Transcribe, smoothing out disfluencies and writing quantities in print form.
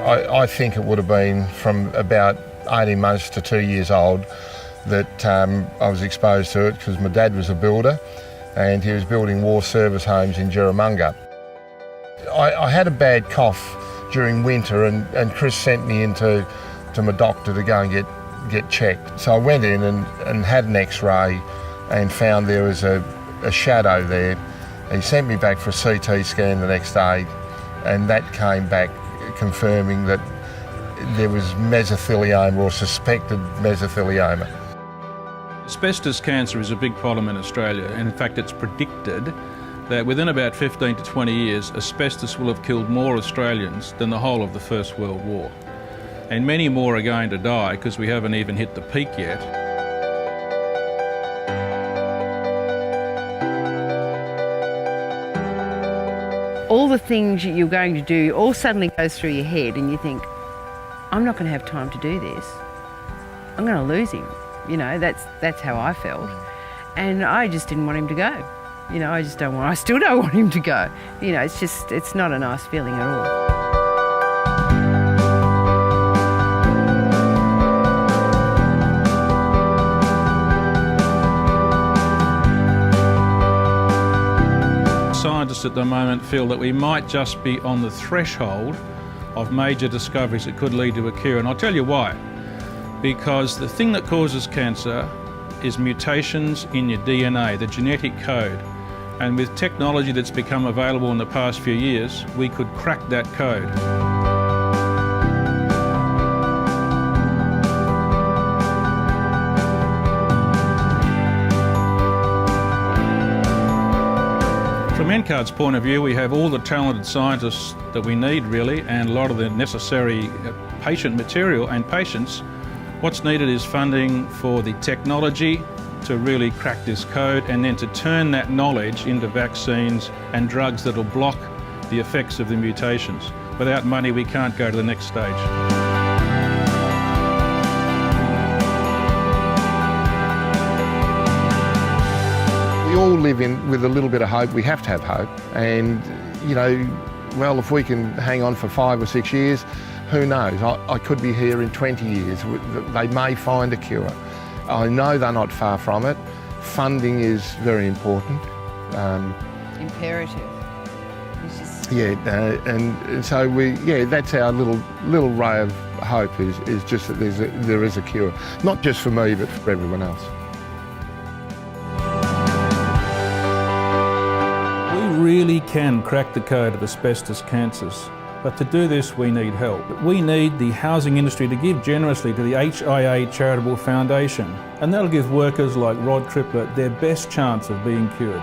I think it would have been from about 18 months to 2 years old that I was exposed to it, because my dad was a builder and he was building war service homes in Juramunga. I had a bad cough during winter and Chris sent me to my doctor to go and get checked. So I went in and had an x-ray and found there was a shadow there. He sent me back for a CT scan the next day, and that came back confirming that there was mesothelioma, or suspected mesothelioma. Asbestos cancer is a big problem in Australia, and in fact it's predicted that within about 15 to 20 years, asbestos will have killed more Australians than the whole of the First World War. And many more are going to die because we haven't even hit the peak yet. All the things you're going to do all suddenly goes through your head, and you think, I'm not going to have time to do this. I'm going to lose him. You know, that's how I felt. And I just didn't want him to go. You know, I still don't want him to go. You know, it's not a nice feeling at all. Scientists at the moment feel that we might just be on the threshold of major discoveries that could lead to a cure, and I'll tell you why. Because the thing that causes cancer is mutations in your DNA, the genetic code. And with technology that's become available in the past few years, we could crack that code. From NCARD's point of view, we have all the talented scientists that we need, really, and a lot of the necessary patient material and patients. What's needed is funding for the technology to really crack this code, and then to turn that knowledge into vaccines and drugs that will block the effects of the mutations. Without money, we can't go to the next stage. We all live with a little bit of hope. We have to have hope. And, you know, well, if we can hang on for 5 or 6 years, who knows? I could be here in 20 years. They may find a cure. I know they're not far from it. Funding is very important. Imperative. Yeah, and so that's our little ray of hope is just that there is a cure, not just for me but for everyone else. We really can crack the code of asbestos cancers. But to do this, we need help. We need the housing industry to give generously to the HIA Charitable Foundation, and that'll give workers like Rod Triplett their best chance of being cured.